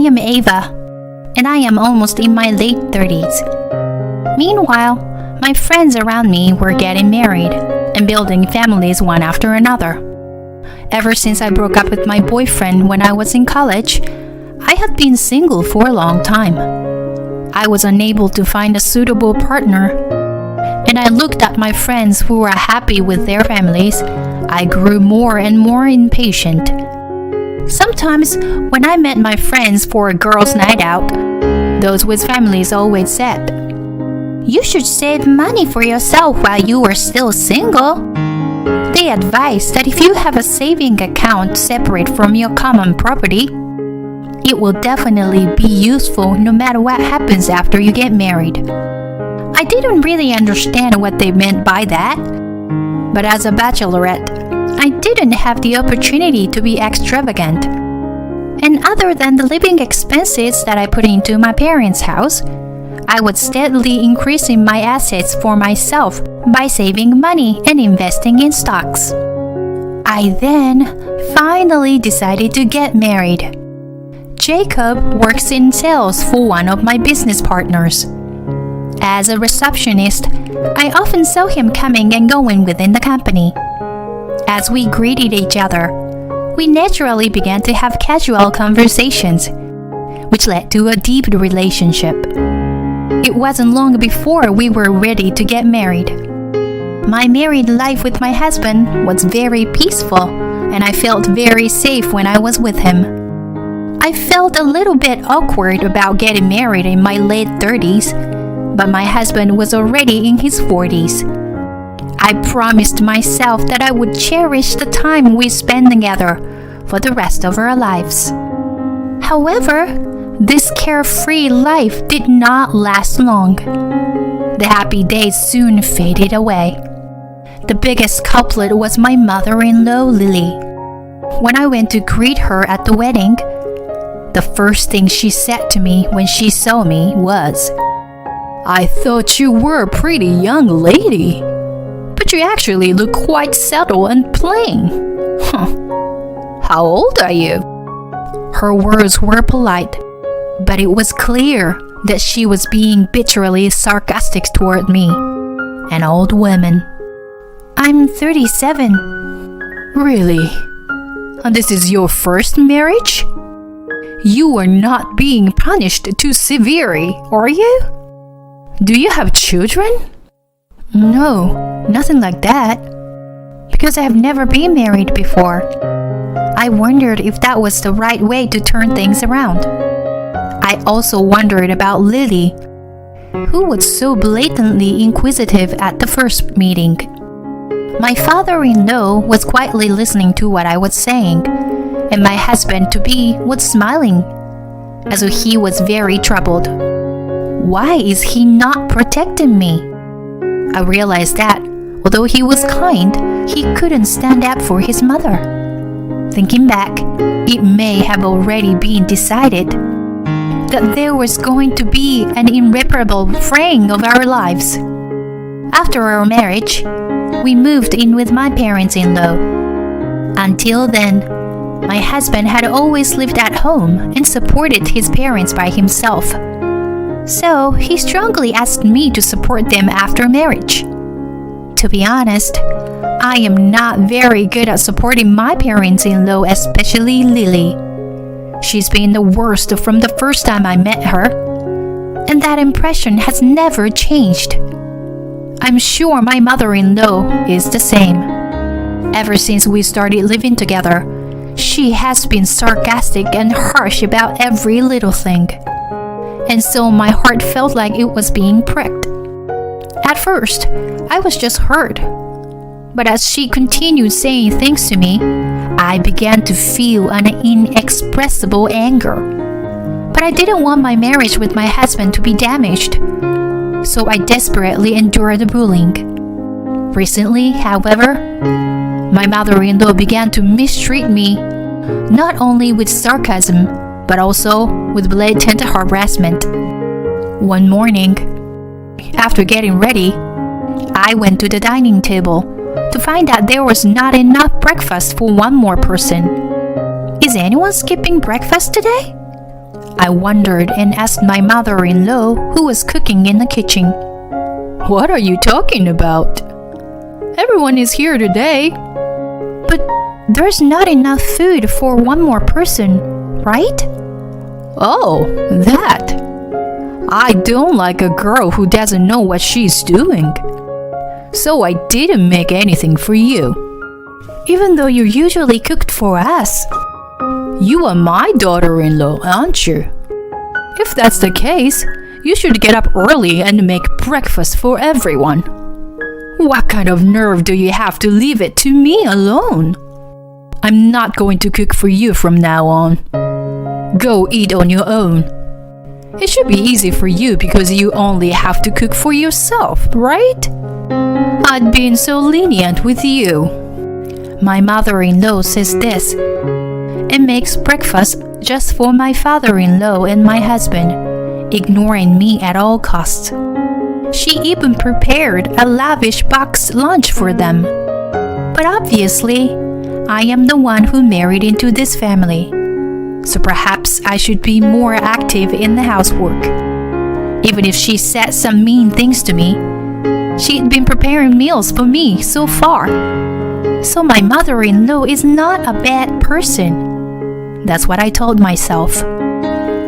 am Ava, and I am almost in my late 30s. Meanwhile, my friends around me were getting married and building families one after another. Ever since I broke up with my boyfriend when I was in college, I had been single for a long time. I was unable to find a suitable partner, and I looked at my friends who were happy with their families. I grew more and more impatient. Sometimes, when I met my friends for a girls' night out, those with families always said, "You should save money for yourself while you are still single." They advised that if you have a saving account separate from your common property, it will definitely be useful no matter what happens after you get married. I didn't really understand what they meant by that, but as a bachelorette, I didn't have the opportunity to be extravagant. And other than the living expenses that I put into my parents' house, I was steadily increasing my assets for myself by saving money and investing in stocks. I then finally decided to get married. Jacob works in sales for one of my business partners. As a receptionist, I often saw him coming and going within the company. As we greeted each other, we naturally began to have casual conversations, which led to a deep relationship. It wasn't long before we were ready to get married. My married life with my husband was very peaceful, and I felt very safe when I was with him. I felt a little bit awkward about getting married in my late 30s, but my husband was already in his 40s. I promised myself that I would cherish the time we spent together for the rest of our lives. However, this carefree life did not last long. The happy days soon faded away. The biggest culprit was my mother-in-law, Lily. When I went to greet her at the wedding, the first thing she said to me when she saw me was, "I thought you were a pretty young lady, but you actually look quite settled and plain. How old are you?" Her words were polite, but it was clear that she was being bitterly sarcastic toward me, an old woman. "I'm 37. "Really? And this is your first marriage? You are not being punished too severely, are you? Do you have children?" "No, nothing like that. Because I have never been married before. I wondered if that was the right way to turn things around." I also wondered about Lily, who was so blatantly inquisitive at the first meeting. My father-in-law was quietly listening to what I was saying, and my husband-to-be was smiling, as though he was very troubled. Why is he not protecting me? I realized that, although he was kind, he couldn't stand up for his mother. Thinking back, it may have already been decided that there was going to be an irreparable fraying of our lives. After our marriage, we moved in with my parents-in-law. Until then, my husband had always lived at home and supported his parents by himself. So he strongly asked me to support them after marriage. To be honest, I am not very good at supporting my parents-in-law, especially Lily. She's been the worst from the first time I met her, and that impression has never changed. I'm sure my mother-in-law is the same. Ever since we started living together, she has been sarcastic and harsh about every little thing. And so my heart felt like it was being pricked. At first, I was just hurt. But as she continued saying things to me, I began to feel an inexpressible anger. But I didn't want my marriage with my husband to be damaged, so I desperately endured the bullying. Recently, however, my mother-in-law began to mistreat me, not only with sarcasm, but also with blatant harassment. One morning, after getting ready, I went to the dining table to find that there was not enough breakfast for one more person. "Is anyone skipping breakfast today?" I wondered and asked my mother-in-law, who was cooking in the kitchen. What are you talking about? Everyone is here today. But there's not enough food for one more person, right? Oh, that. I don't like a girl who doesn't know what she's doing. So I didn't make anything for you. Even though you usually cooked for us. You are my daughter-in-law, aren't you? If that's the case, you should get up early and make breakfast for everyone. What kind of nerve do you have to leave it to me alone? I'm not going to cook for you from now on. Go eat on your own. It should be easy for you because you only have to cook for yourself, right? I'd been so lenient with you. My mother-in-law says this and makes breakfast just for my father-in-law and my husband, ignoring me at all costs. She even prepared a lavish box lunch for them. But obviously, I am the one who married into this family. So perhaps I should be more active in the housework. Even if she said some mean things to me, she'd been preparing meals for me so far. So my mother-in-law is not a bad person. That's what I told myself.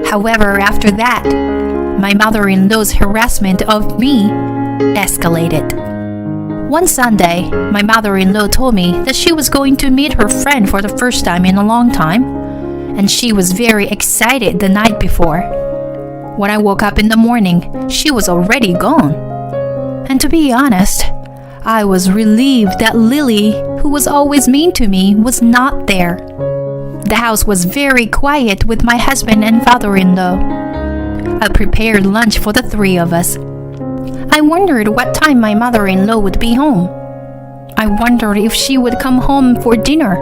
However, after that, my mother-in-law's harassment of me escalated. One Sunday, my mother-in-law told me that she was going to meet her friend for the first time in a long time, and she was very excited the night before. When I woke up in the morning, she was already gone. And to be honest, I was relieved that Lily, who was always mean to me, was not there. The house was very quiet with my husband and father-in-law. I prepared lunch for the three of us. I wondered what time my mother-in-law would be home. I wondered if she would come home for dinner.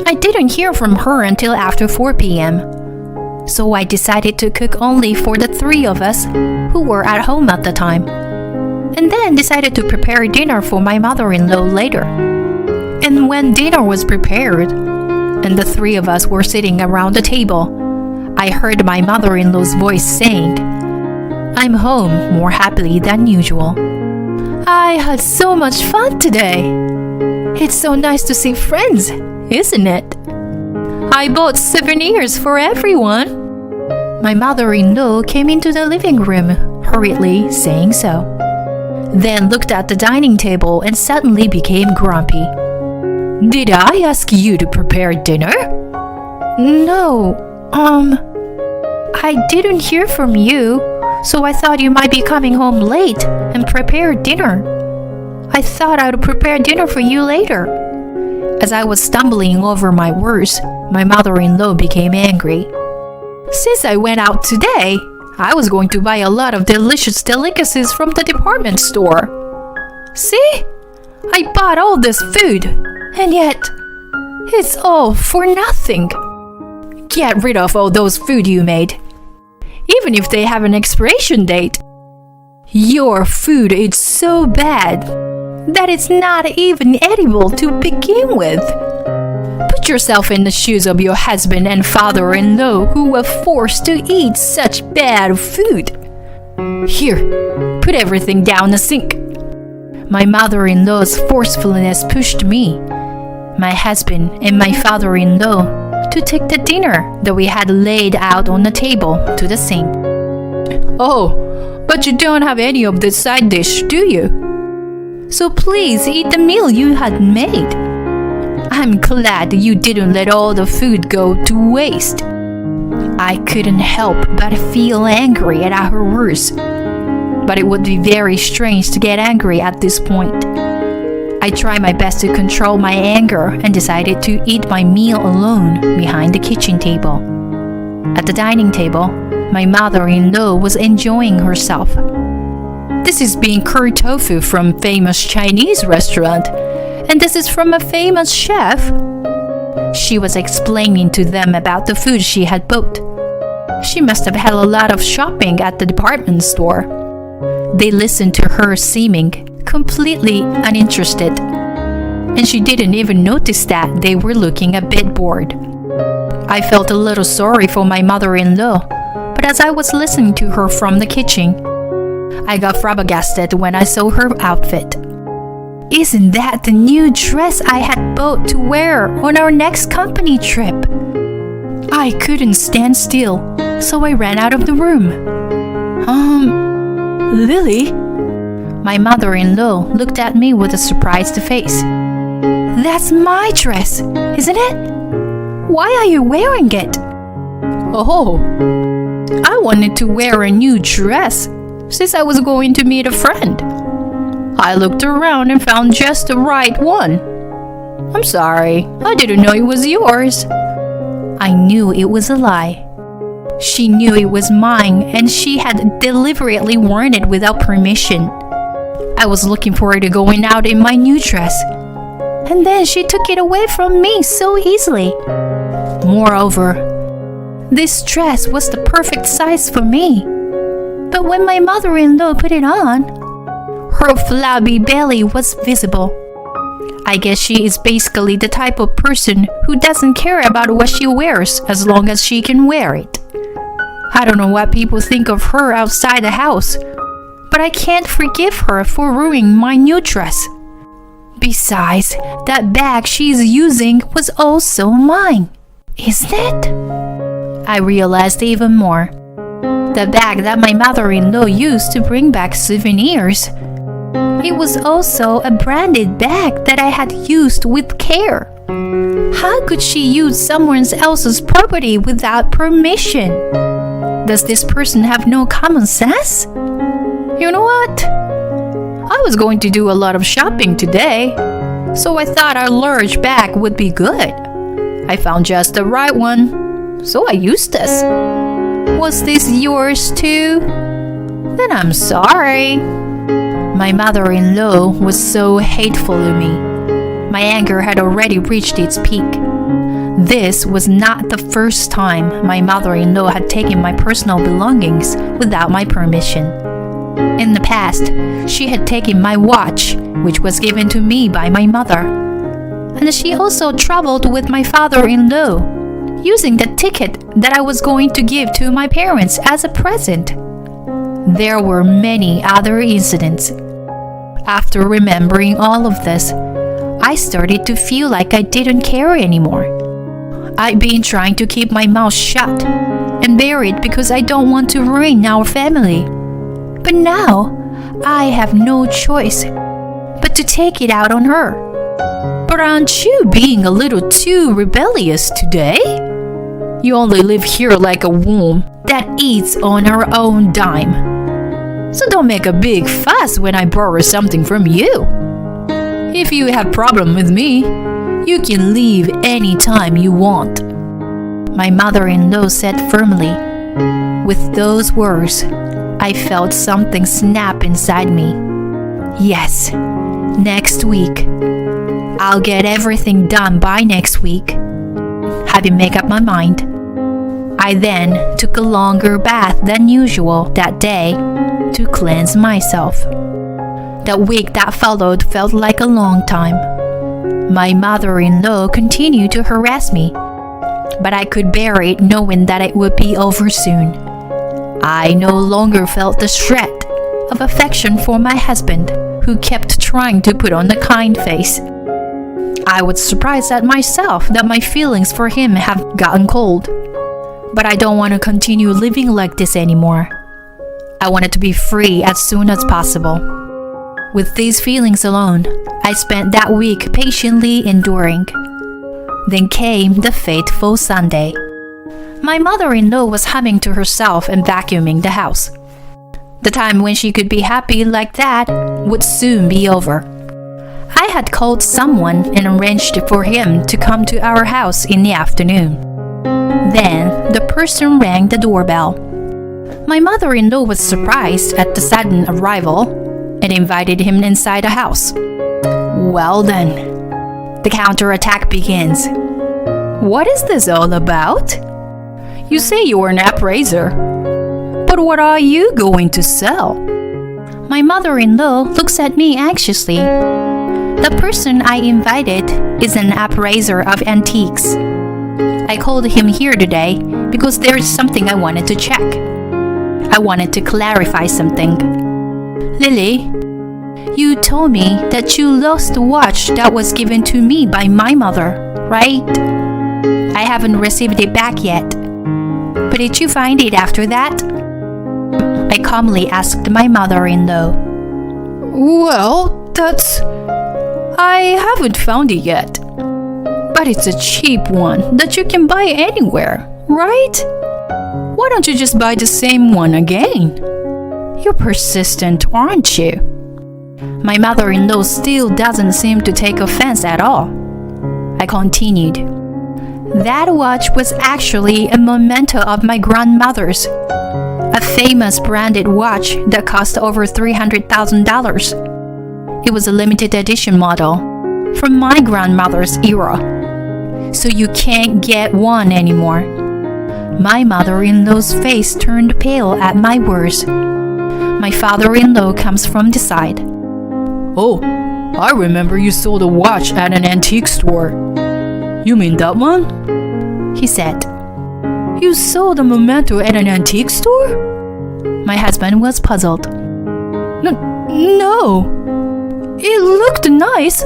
I didn't hear from her until after 4 p.m. So I decided to cook only for the three of us who were at home at the time, and then decided to prepare dinner for my mother-in-law later. And when dinner was prepared, and the three of us were sitting around the table, I heard my mother-in-law's voice saying, "I'm home more happily than usual. I had so much fun today. It's so nice to see friends, isn't it? I bought souvenirs for everyone." My mother-in-law came into the living room, hurriedly saying so. Then looked at the dining table and suddenly became grumpy. "Did I ask you to prepare dinner?" No, I didn't hear from you, so I thought you might be coming home late and prepare dinner. I thought I would prepare dinner for you later." As I was stumbling over my words, my mother-in-law became angry. "Since I went out today, I was going to buy a lot of delicious delicacies from the department store. See? I bought all this food, and yet it's all for nothing. Get rid of all those food you made, even if they have an expiration date. Your food is so bad that it's not even edible to begin with. Put yourself in the shoes of your husband and father-in-law who were forced to eat such bad food. Here, put everything down the sink." My mother-in-law's forcefulness pushed me, my husband, and my father-in-law to take the dinner that we had laid out on the table to the sink. "Oh, but you don't have any of this side dish, do you? So please eat the meal you had made. I'm glad you didn't let all the food go to waste." I couldn't help but feel angry at her words, but it would be very strange to get angry at this point. I tried my best to control my anger and decided to eat my meal alone behind the kitchen table. At the dining table, my mother-in-law was enjoying herself. "This is bean curry tofu from famous Chinese restaurant, and this is from a famous chef." She was explaining to them about the food she had bought. She must have had a lot of shopping at the department store. They listened to her seeming completely uninterested, and she didn't even notice that they were looking a bit bored. I felt a little sorry for my mother-in-law as I was listening to her from the kitchen. I got flabbergasted when I saw her outfit. Isn't that the new dress I had bought to wear on our next company trip? I couldn't stand still, so I ran out of the room. Lily? My mother-in-law looked at me with a surprised face. That's my dress, isn't it? Why are you wearing it? Oh, I wanted to wear a new dress since I was going to meet a friend. I looked around and found just the right one. I'm sorry, I didn't know it was yours. I knew it was a lie. She knew it was mine, and she had deliberately worn it without permission. I was looking forward to going out in my new dress, and then she took it away from me so easily. Moreover, this dress was the perfect size for me. But when my mother-in-law put it on, her flabby belly was visible. I guess she is basically the type of person who doesn't care about what she wears as long as she can wear it. I don't know what people think of her outside the house, but I can't forgive her for ruining my new dress. Besides, that bag she's using was also mine, isn't it? I realized even more. The bag that my mother-in-law used to bring back souvenirs. It was also a branded bag that I had used with care. How could she use someone else's property without permission? Does this person have no common sense? You know what? I was going to do a lot of shopping today, so I thought a large bag would be good. I found just the right one, so I used this. Was this yours too? Then I'm sorry. My mother-in-law was so hateful to me. My anger had already reached its peak. This was not the first time my mother-in-law had taken my personal belongings without my permission. In the past, she had taken my watch, which was given to me by my mother. And she also traveled with my father-in-law, using the ticket that I was going to give to my parents as a present. There were many other incidents. After remembering all of this, I started to feel like I didn't care anymore. I'd been trying to keep my mouth shut and bear it because I don't want to ruin our family. But now, I have no choice but to take it out on her. But aren't you being a little too rebellious today? You only live here like a worm that eats on her own dime. So don't make a big fuss when I borrow something from you. If you have a problem with me, you can leave any time you want. My mother-in-law said firmly. With those words, I felt something snap inside me. Yes, next week. I'll get everything done by next week. Having made up my mind, I then took a longer bath than usual that day to cleanse myself. The week that followed felt like a long time. My mother-in-law continued to harass me, but I could bear it knowing that it would be over soon. I no longer felt the shred of affection for my husband, who kept trying to put on the kind face. I was surprised at myself that my feelings for him have gotten cold. But I don't want to continue living like this anymore. I wanted to be free as soon as possible. With these feelings alone, I spent that week patiently enduring. Then came the fateful Sunday. My mother-in-law was humming to herself and vacuuming the house. The time when she could be happy like that would soon be over. I had called someone and arranged for him to come to our house in the afternoon. Then the person rang the doorbell. My mother-in-law was surprised at the sudden arrival and invited him inside the house. Well then, the counterattack begins. What is this all about? You say you're an appraiser, but what are you going to sell? My mother-in-law looks at me anxiously. The person I invited is an appraiser of antiques. I called him here today because there is something I wanted to check. I wanted to clarify something. Lily, you told me that you lost the watch that was given to me by my mother, right? I haven't received it back yet. But did you find it after that? I calmly asked my mother-in-law. Well, I haven't found it yet. But it's a cheap one that you can buy anywhere, right? Why don't you just buy the same one again? You're persistent, aren't you? My mother-in-law still doesn't seem to take offense at all. I continued. That watch was actually a memento of my grandmother's. A famous branded watch that cost over $300,000. It was a limited edition model from my grandmother's era. So you can't get one anymore. My mother-in-law's face turned pale at my words. My father-in-law comes from the side. Oh, I remember you sold a watch at an antique store. You mean that one? He said. You sold a memento at an antique store? My husband was puzzled. No. It looked nice.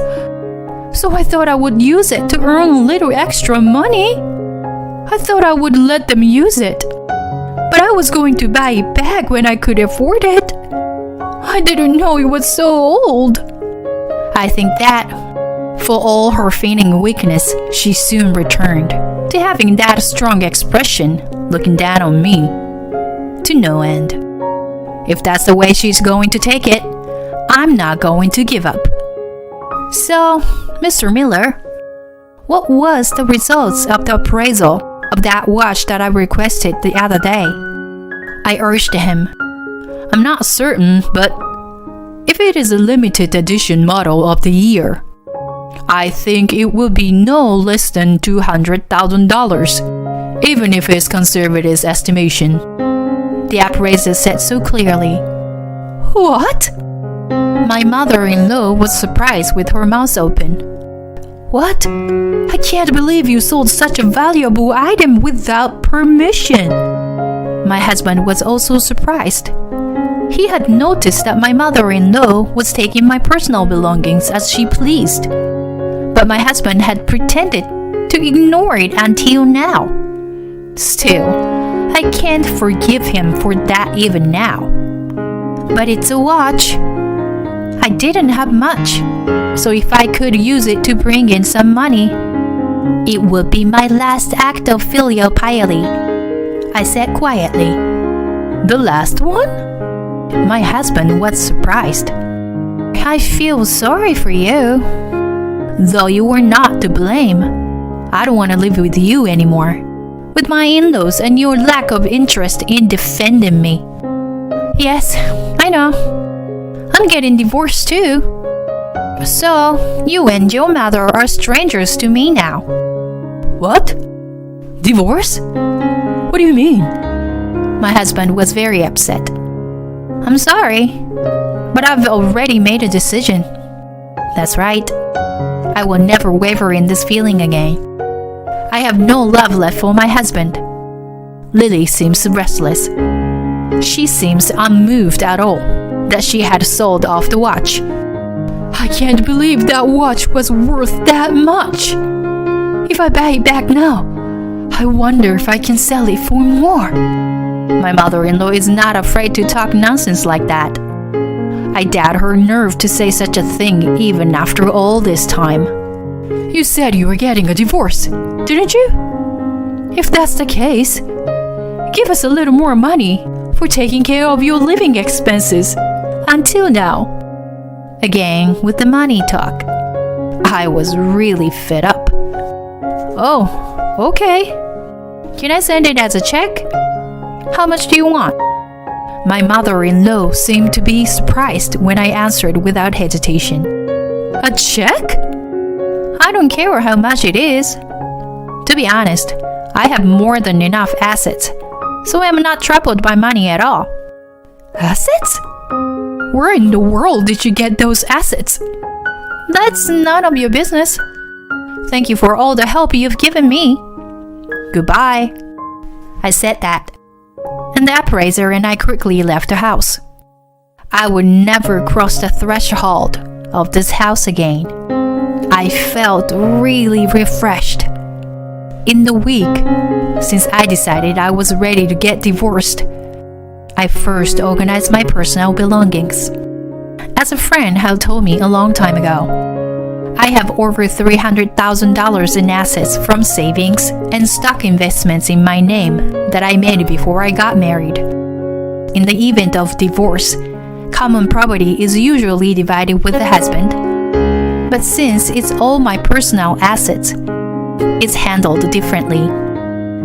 So I thought I would use it to earn a little extra money. I thought I would let them use it. But I was going to buy it back when I could afford it. I didn't know it was so old. I think that, for all her feigning weakness, she soon returned to having that strong expression, looking down on me, to no end. If that's the way she's going to take it, I'm not going to give up. So, Mr. Miller, what was the results of the appraisal of that watch that I requested the other day? I urged him. I'm not certain, but if it is a limited edition model of the year, I think it will be no less than $200,000, even if it's conservative estimation. The appraiser said so clearly. What? My mother-in-law was surprised with her mouth open. What? I can't believe you sold such a valuable item without permission. My husband was also surprised. He had noticed that my mother-in-law was taking my personal belongings as she pleased. But my husband had pretended to ignore it until now. Still, I can't forgive him for that even now. But it's a watch. I didn't have much, so if I could use it to bring in some money, it would be my last act of filial piety. I said quietly. The last one? My husband was surprised. I feel sorry for you. Though you were not to blame. I don't want to live with you anymore. With my in-laws and your lack of interest in defending me. Yes, I know. I'm getting divorced too. So, you and your mother are strangers to me now. What? Divorce? What do you mean? My husband was very upset. I'm sorry, but I've already made a decision. That's right. I will never waver in this feeling again. I have no love left for my husband. Lily seems restless. She seems unmoved at all that she had sold off the watch. I can't believe that watch was worth that much. If I buy it back now, I wonder if I can sell it for more. My mother-in-law is not afraid to talk nonsense like that. I doubt her nerve to say such a thing even after all this time. You said you were getting a divorce, didn't you? If that's the case, give us a little more money for taking care of your living expenses. Until now. Again with the money talk. I was really fed up. Oh, okay. Can I send it as a check? How much do you want? My mother-in-law seemed to be surprised when I answered without hesitation. A check? I don't care how much it is. To be honest, I have more than enough assets, so I'm not troubled by money at all. Assets? Where in the world did you get those assets? That's none of your business. Thank you for all the help you've given me. Goodbye. I said that. and the appraiser and I quickly left the house. I would never cross the threshold of this house again. I felt really refreshed. In the week since I decided I was ready to get divorced, I first organized my personal belongings. As a friend had told me a long time ago, I have over $300,000 in assets from savings and stock investments in my name that I made before I got married. In the event of divorce, common property is usually divided with the husband. But since it's all my personal assets, it's handled differently.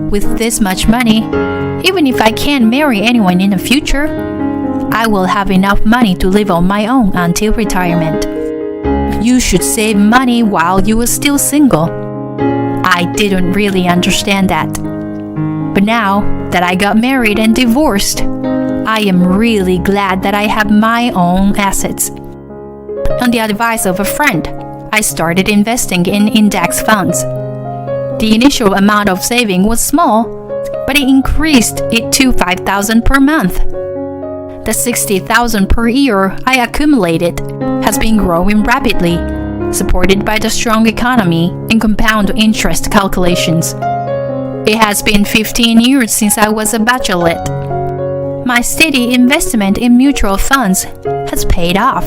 With this much money, even if I can't marry anyone in the future, I will have enough money to live on my own until retirement. You should save money while you are still single. I didn't really understand that. But now that I got married and divorced, I am really glad that I have my own assets. On the advice of a friend, I started investing in index funds. The initial amount of saving was small, but it increased it to $5,000 per month. The $60,000 per year I accumulated has been growing rapidly, supported by the strong economy and compound interest calculations. It has been 15 years since I was a bachelorette. My steady investment in mutual funds has paid off,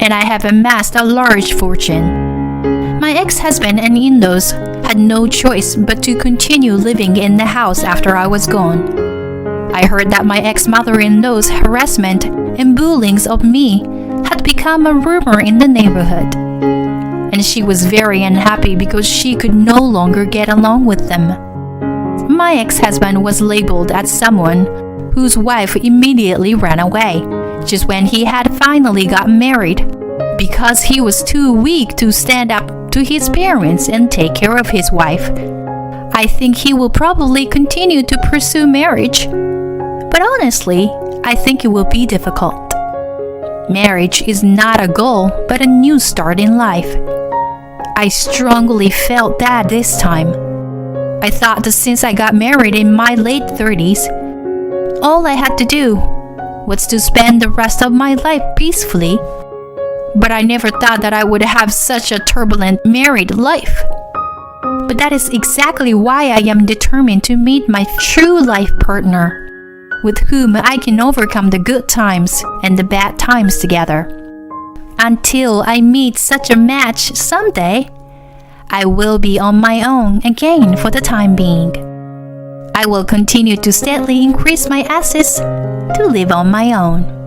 and I have amassed a large fortune. My ex-husband and in-laws had no choice but to continue living in the house after I was gone. I heard that my ex-mother-in-law's harassment and bullying of me had become a rumor in the neighborhood, and she was very unhappy because she could no longer get along with them. My ex-husband was labeled as someone whose wife immediately ran away, just when he had finally got married, because he was too weak to stand up to his parents and take care of his wife. I think he will probably continue to pursue marriage. But honestly, I think it will be difficult. Marriage is not a goal, but a new start in life. I strongly felt that this time. I thought that since I got married in my late 30s, all I had to do was to spend the rest of my life peacefully. But I never thought that I would have such a turbulent married life. But that is exactly why I am determined to meet my true life partner, with whom I can overcome the good times and the bad times together. Until I meet such a match someday, I will be on my own again for the time being. I will continue to steadily increase my assets to live on my own.